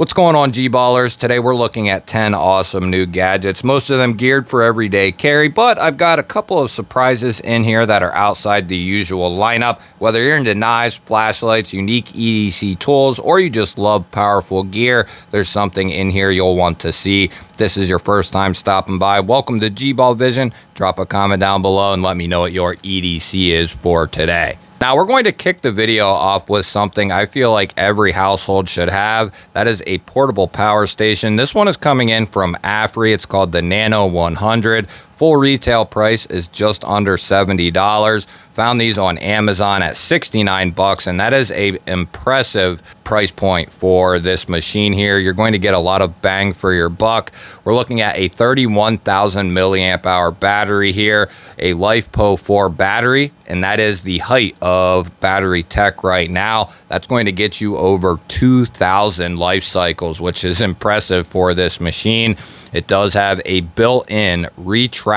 What's going on, G-Ballers? Today we're looking at 10 awesome new gadgets, most of them geared for everyday carry, but I've got a couple of surprises in here that are outside the usual lineup. Whether you're into knives, flashlights, unique EDC tools, or you just love powerful gear, there's something in here you'll want to see. If this is your first time stopping by, welcome to G-Ball Vision. Drop a comment down below and let me know what your EDC is for today. Now, we're going to kick the video off with something I feel like every household should have. That is a portable power station. This one is coming in from AFRI. It's called the Nano 100. Full retail price is just under $70. Found these on Amazon at 69 bucks, and that is a impressive price point for this machine here. You're going to get a lot of bang for your buck. We're looking at a 31,000 milliamp hour battery here, a LifePo 4 battery, and that is the height of battery tech right now. That's going to get you over 2,000 life cycles, which is impressive for this machine. It does have a built-in retractable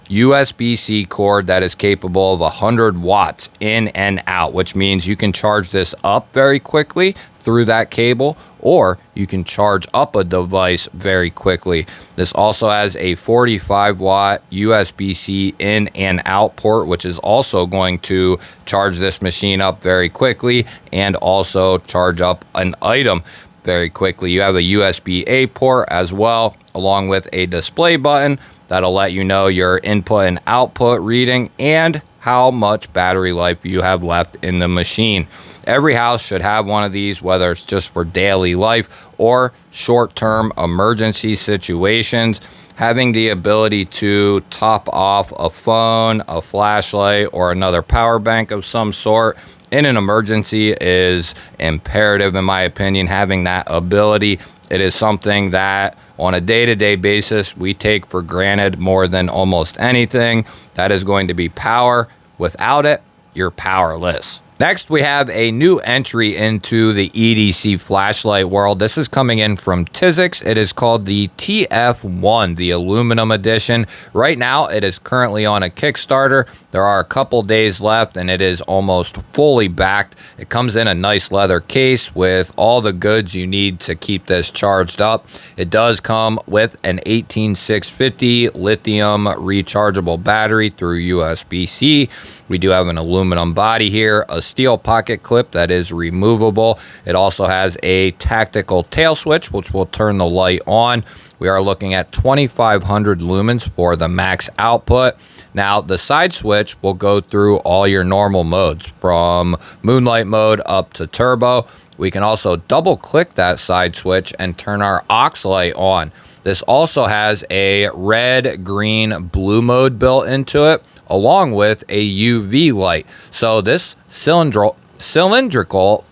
USB-C cord that is capable of 100 watts in and out, which means you can charge this up very quickly through that cable, or you can charge up a device very quickly. This also has a 45 watt USB-C in and out port, which is also going to charge this machine up very quickly and also charge up an item very quickly. You have a USB-A port as well, along with a display button that'll let you know your input and output reading and how much battery life you have left in the machine. Every house should have one of these, whether it's just for daily life or short-term emergency situations. Having the ability to top off a phone, a flashlight, or another power bank of some sort in an emergency is imperative, in my opinion. Having that ability, it is something that on a day-to-day basis we take for granted more than almost anything. That is going to be power. Without it, you're powerless. Next, we have a new entry into the EDC flashlight world. This is coming in from Tizix. It is called the TF1, the aluminum edition. Right now, it is currently on a Kickstarter. There are a couple days left, and it is almost fully backed. It comes in a nice leather case with all the goods you need to keep this charged up. It does come with an 18650 lithium rechargeable battery through USB-C. We do have an aluminum body here, a steel pocket clip that is removable. It also has a tactical tail switch, which will turn the light on. We are looking at 2,500 lumens for the max output. Now, the side switch will go through all your normal modes, from moonlight mode up to turbo. We can also double click that side switch and turn our aux light on. This also has a red, green, blue mode built into it, along with a UV light. So this cylindrical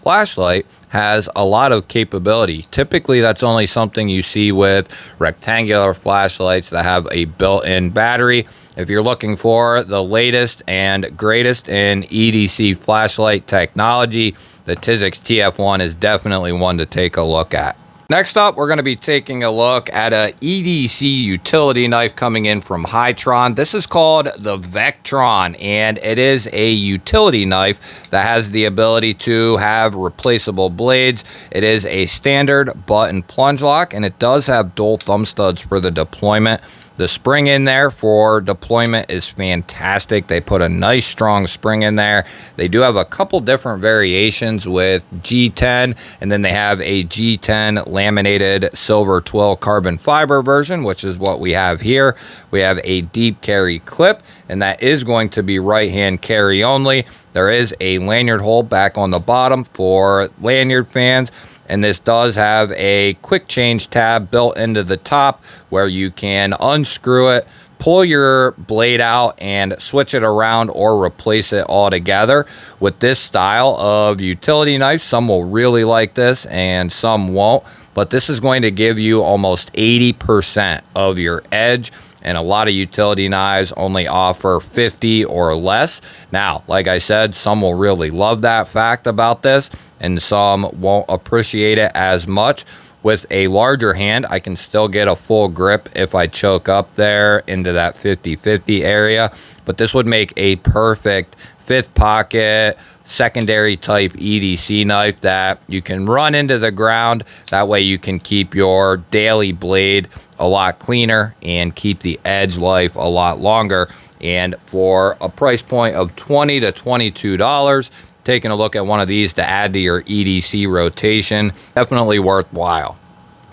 flashlight has a lot of capability. Typically, that's only something you see with rectangular flashlights that have a built-in battery. If you're looking for the latest and greatest in EDC flashlight technology, the Tizix TF1 is definitely one to take a look at. Next up, we're going to be taking a look at a EDC utility knife coming in from Hytron. This is called the Vectron, and it is a utility knife that has the ability to have replaceable blades. It is a standard button plunge lock, and it does have dual thumb studs for the deployment. The spring in there for deployment is fantastic. They put a nice strong spring in there. They do have a couple different variations with G10, and then they have a G10 laminated silver twill carbon fiber version, which is what we have here. We have a deep carry clip, and that is going to be right-hand carry only. There is a lanyard hole back on the bottom for lanyard fans. And this does have a quick change tab built into the top where you can unscrew it, pull your blade out, and switch it around or replace it altogether. With this style of utility knife, some will really like this and some won't, but this is going to give you almost 80% of your edge. And a lot of utility knives only offer 50 or less. Now, like I said, some will really love that fact about this, and some won't appreciate it as much. With a larger hand, I can still get a full grip if I choke up there into that 50-50 area, but this would make a perfect fifth pocket, secondary type EDC knife that you can run into the ground. That way you can keep your daily blade a lot cleaner and keep the edge life a lot longer. And for a price point of $20 to $22, taking a look at one of these to add to your EDC rotation, definitely worthwhile.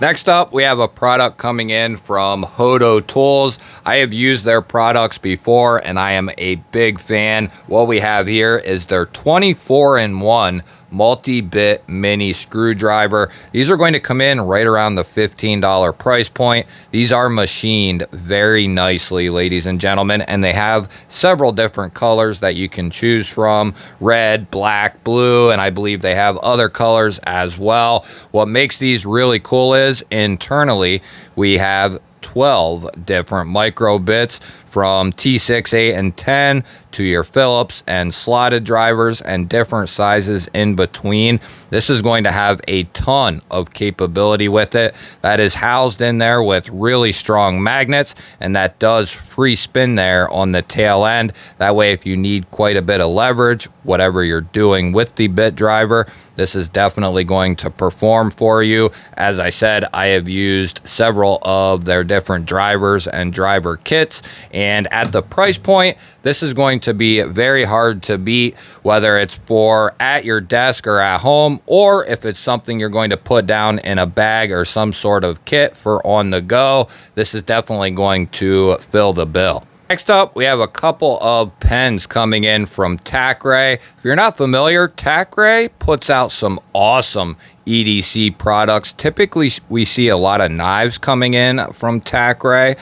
Next up, we have a product coming in from Hodo Tools. I have used their products before and I am a big fan. What we have here is their 24-in-1 multi-bit mini screwdriver. These are going to come in right around the $15 price point. These are machined very nicely, ladies and gentlemen, and they have several different colors that you can choose from: red, black, blue, and I believe they have other colors as well. What makes these really cool is internally we have 12 different micro bits, from T6, 8, and 10 to your Phillips and slotted drivers and different sizes in between. This is going to have a ton of capability with it. That is housed in there with really strong magnets, and that does free spin there on the tail end. That way, if you need quite a bit of leverage, whatever you're doing with the bit driver, this is definitely going to perform for you. As I said, I have used several of their different drivers and driver kits, and at the price point, this is going to be very hard to beat, whether it's for at your desk or at home, or if it's something you're going to put down in a bag or some sort of kit for on the go. This is definitely going to fill the bill. Next up, we have a couple of pens coming in from TacRay. If you're not familiar, TacRay puts out some awesome EDC products. Typically, we see a lot of knives coming in from TacRay.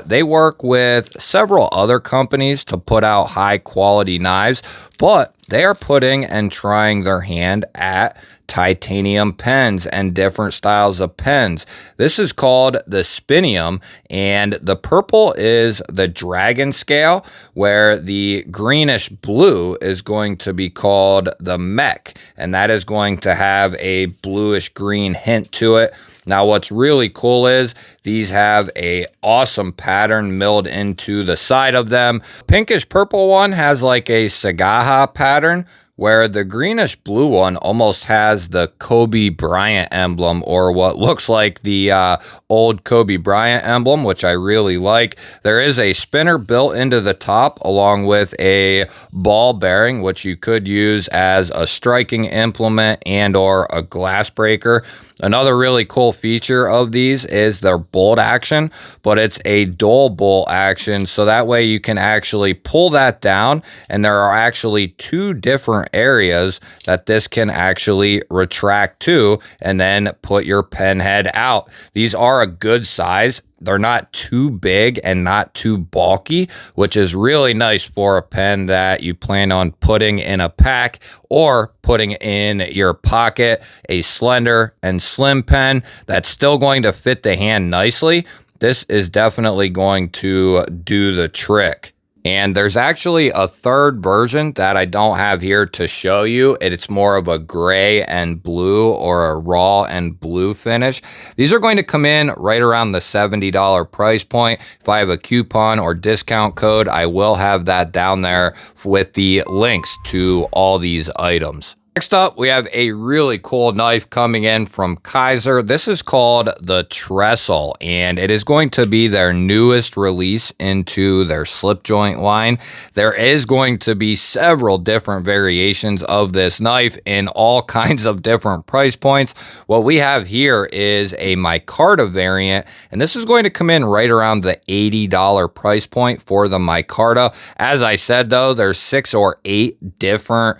They work with several other companies to put out high quality knives, but they are putting and trying their hand at titanium pens and different styles of pens. This is called the Spinium, and the purple is the Dragon Scale, where the greenish blue is going to be called the Mech, and that is going to have a bluish green hint to it. Now, what's really cool is these have a awesome pattern milled into the side of them. Pinkish purple one has like a Sagaha pattern, where the greenish blue one almost has the Kobe Bryant emblem, or what looks like the old Kobe Bryant emblem, which I really like. There is a spinner built into the top along with a ball bearing, which you could use as a striking implement and or a glass breaker. Another really cool feature of these is their bolt action, but it's a dual bolt action, so that way you can actually pull that down, and there are actually two different areas that this can actually retract to and then put your pen head out. These are a good size. They're not too big and not too bulky, which is really nice for a pen that you plan on putting in a pack or putting in your pocket. A slender and slim pen that's still going to fit the hand nicely. This is definitely going to do the trick. And there's actually a third version that I don't have here to show you. It's more of a gray and blue, or a raw and blue finish. These are going to come in right around the $70 price point. If I have a coupon or discount code, I will have that down there with the links to all these items. Next up, we have a really cool knife coming in from Kaiser. This is called the Trestle, and it is going to be their newest release into their slip joint line. There is going to be several different variations of this knife in all kinds of different price points. What we have here is a micarta variant, and this is going to come in right around the $80 price point for the micarta. As I said, though, there's 6 or 8 different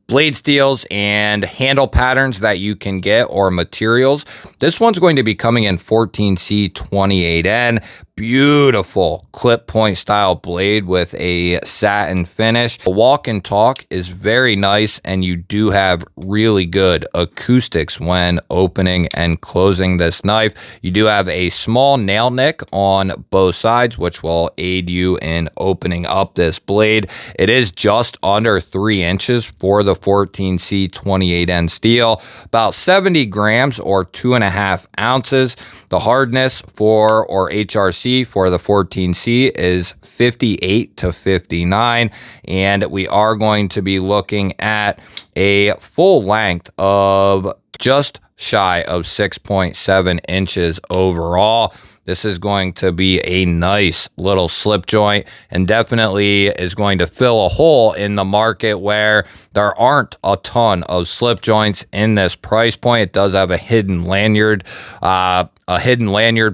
blade steels and handle patterns that you can get, or materials. This one's going to be coming in 14C 28N. Beautiful clip point style blade with a satin finish. The walk and talk is very nice, and you do have really good acoustics when opening and closing this knife. You do have a small nail nick on both sides, which will aid you in opening up this blade. It is just under 3 inches for the 14C 28N steel, about 70 grams or 2.5 ounces. The hardness for, or HRC EDC for the 14C is 58 to 59, and we are going to be looking at a full length of just shy of 6.7 inches overall. This is going to be a nice little slip joint and definitely is going to fill a hole in the market where there aren't a ton of slip joints in this price point. It does have a hidden lanyard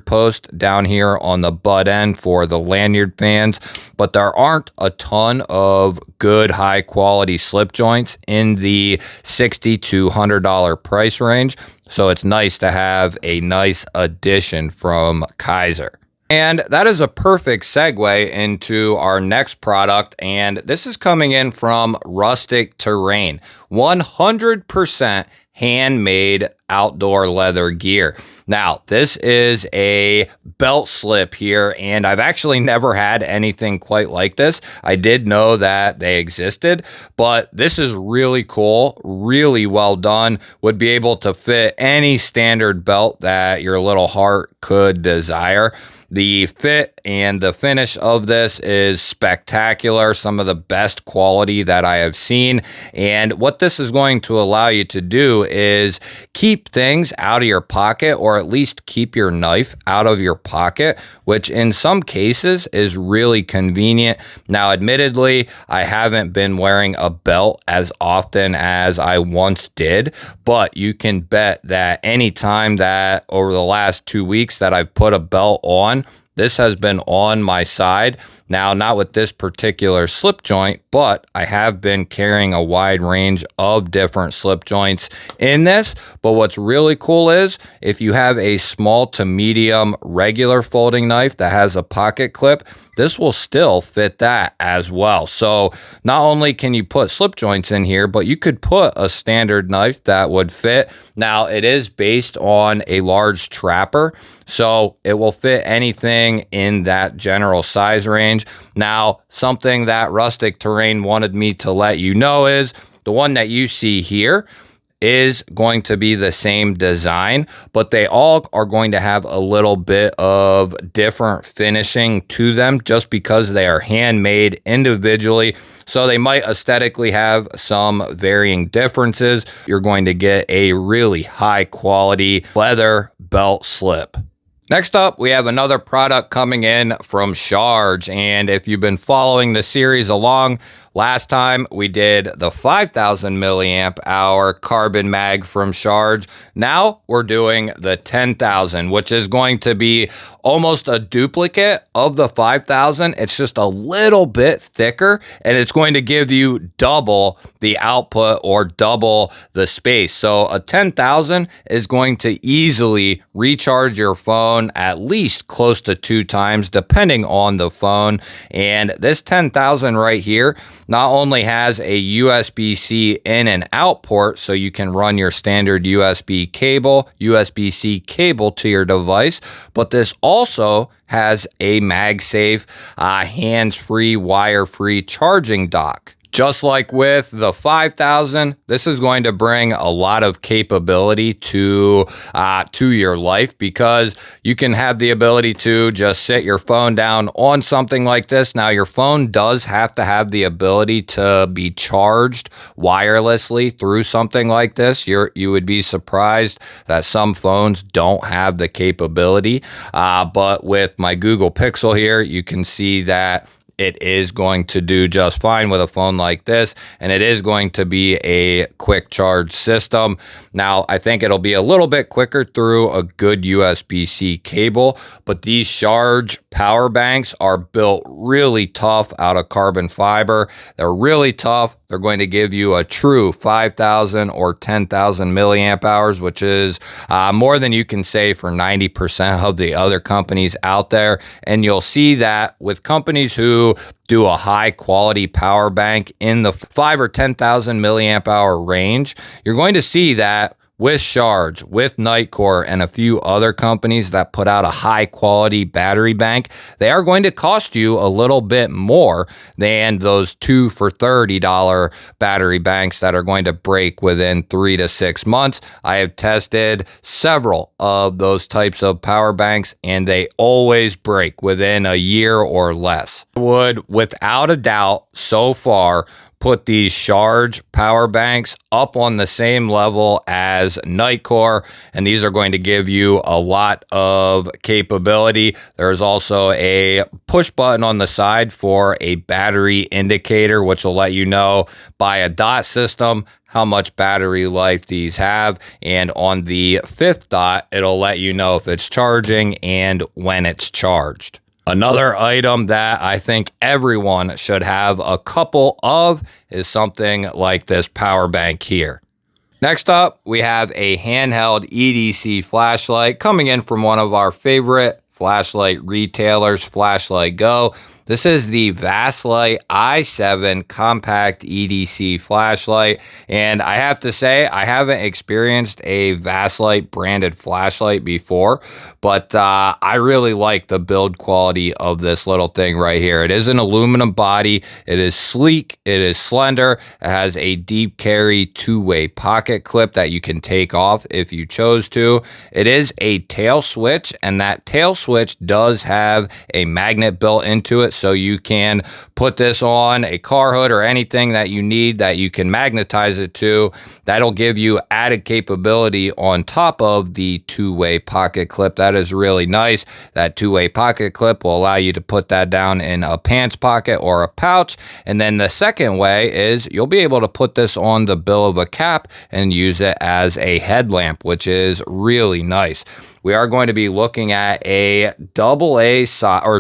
post down here on the butt end for the lanyard fans, but there aren't a ton of good high quality slip joints in the $60 to $100 price range. So it's nice to have a nice addition from Kaiser. And that is a perfect segue into our next product. And this is coming in from Rustic Terrain, 100% handmade outdoor leather gear. Now, this is a belt slip here, and I've actually never had anything quite like this. I did know that they existed, but this is really cool, really well done. Would be able to fit any standard belt that your little heart could desire. The fit and the finish of this is spectacular, some of the best quality that I have seen. And what this is going to allow you to do is keep things out of your pocket, or at least keep your knife out of your pocket, which in some cases is really convenient. Now, admittedly, I haven't been wearing a belt as often as I once did, but you can bet that anytime that over the last 2 weeks that I've put a belt on, this has been on my side. Now, not with this particular slip joint, but I have been carrying a wide range of different slip joints in this. But what's really cool is if you have a small to medium regular folding knife that has a pocket clip, this will still fit that as well. So not only can you put slip joints in here, but you could put a standard knife that would fit. Now, it is based on a large trapper, so it will fit anything in that general size range. Now, something that Rustic Terrain wanted me to let you know is the one that you see here is going to be the same design, but they all are going to have a little bit of different finishing to them just because they are handmade individually. So they might aesthetically have some varying differences. You're going to get a really high quality leather belt slip. Next up, we have another product coming in from Charge, and if you've been following the series along, last time we did the 5,000 milliamp hour carbon mag from Charge. Now we're doing the 10,000, which is going to be almost a duplicate of the 5,000. It's just a little bit thicker, and it's going to give you double the output or double the space. So a 10,000 is going to easily recharge your phone at least close to 2 times, depending on the phone. And this 10,000 right here not only has a USB-C in and out port, so you can run your standard USB-C cable to your device, but this also has a MagSafe, hands-free, wire-free charging dock. Just like with the 5,000, this is going to bring a lot of capability to your life, because you can have the ability to just sit your phone down on something like this. Now, your phone does have to have the ability to be charged wirelessly through something like this. You would be surprised that some phones don't have the capability. But with my Google Pixel here, you can see that it is going to do just fine with a phone like this, and it is going to be a quick charge system. Now, I think it'll be a little bit quicker through a good USB-C cable, but these Charge power banks are built really tough out of carbon fiber. They're really tough. They're going to give you a true 5,000 or 10,000 milliamp hours, which is more than you can say for 90% of the other companies out there. And you'll see that with companies who do a high quality power bank in the 5 or 10,000 milliamp hour range, you're going to see that with Charge, with Nitecore, and a few other companies that put out a high quality battery bank, they are going to cost you a little bit more than those 2 for $30 battery banks that are going to break within 3 to 6 months. I have tested several of those types of power banks and they always break within a year or less. I would, without a doubt, so far, put these Charge power banks up on the same level as Nitecore, and these are going to give you a lot of capability. There's also a push button on the side for a battery indicator, which will let you know by a dot system how much battery life these have, and on the 5th dot, it'll let you know if it's charging and when it's charged. Another item that I think everyone should have a couple of is something like this power bank here. Next up, we have a handheld EDC flashlight coming in from one of our favorite flashlight retailers, Flashlight Go. This is the Vaslight i7 compact EDC flashlight, and I have to say I haven't experienced a Vaslight branded flashlight before, but I really like the build quality of this little thing right here. It is an aluminum body, it is sleek, it is slender, it has a deep carry 2-way pocket clip that you can take off if you chose to. It is a tail switch, and that tail switch does have a magnet built into it, so you can put this on a car hood or anything that you need that you can magnetize it to. That'll give you added capability on top of the 2-way pocket clip. That is really nice. That 2-way pocket clip will allow you to put that down in a pants pocket or a pouch. And then the second way is you'll be able to put this on the bill of a cap and use it as a headlamp, which is really nice. We are going to be looking at a AA or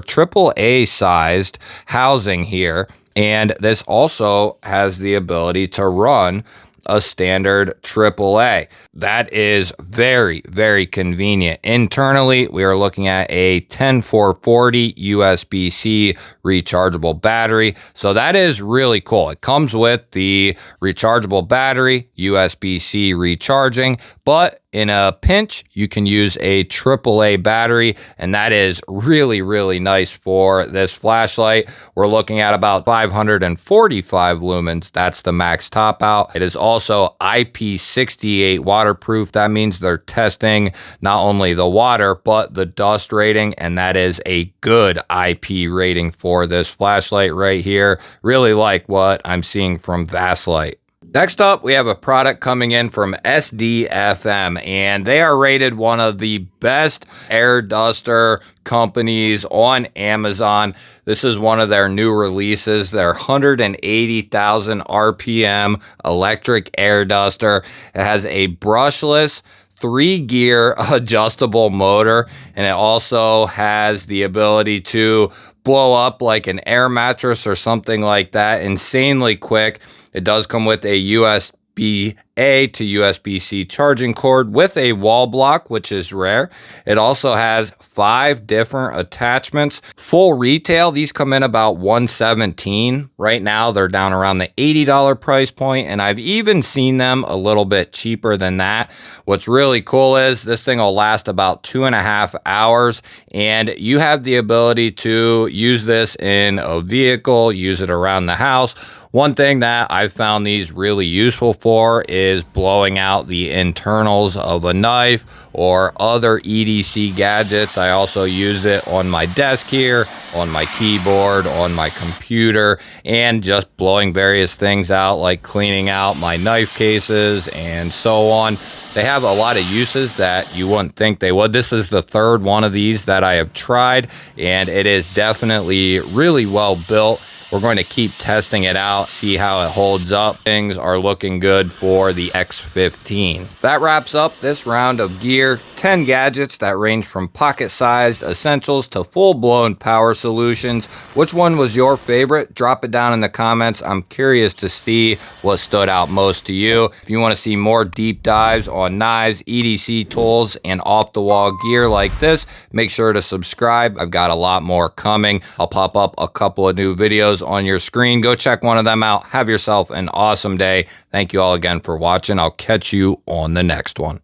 AAA sized housing here, and this also has the ability to run a standard AAA. That is very, very convenient. Internally, we are looking at a 10440 USB-C rechargeable battery. So that is really cool. It comes with the rechargeable battery, USB-C recharging, but in a pinch, you can use a AAA battery, and that is really, really nice for this flashlight. We're looking at about 545 lumens. That's the max top out. It is also IP68 waterproof. That means they're testing not only the water, but the dust rating, and that is a good IP rating for this flashlight right here. Really like what I'm seeing from Vaslight. Next up, we have a product coming in from SDFM, and they are rated one of the best air duster companies on Amazon. This is one of their new releases, their 180,000 RPM electric air duster. It has a brushless 3-gear adjustable motor, and it also has the ability to blow up like an air mattress or something like that insanely quick. It does come with a USB-A to USB-C charging cord with a wall block, which is rare. It also has 5 different attachments. Full retail, these come in about $117. Right now, they're down around the $80 price point, and I've even seen them a little bit cheaper than that. What's really cool is this thing will last about 2.5 hours, and you have the ability to use this in a vehicle, use it around the house. One thing that I've found these really useful for is blowing out the internals of a knife or other EDC gadgets. I also use it on my desk here, on my keyboard, on my computer, and just blowing various things out like cleaning out my knife cases and so on. They have a lot of uses that you wouldn't think they would. This is the 3rd one of these that I have tried, and it is definitely really well built. We're going to keep testing it out, see how it holds up. Things are looking good for the X15. That wraps up this round of gear. 10 gadgets that range from pocket-sized essentials to full-blown power solutions. Which one was your favorite? Drop it down in the comments. I'm curious to see what stood out most to you. If you want to see more deep dives on knives, EDC tools, and off-the-wall gear like this, make sure to subscribe. I've got a lot more coming. I'll pop up a couple of new videos videos on your screen. Go check one of them out. Have yourself an awesome day. Thank you all again for watching. I'll catch you on the next one.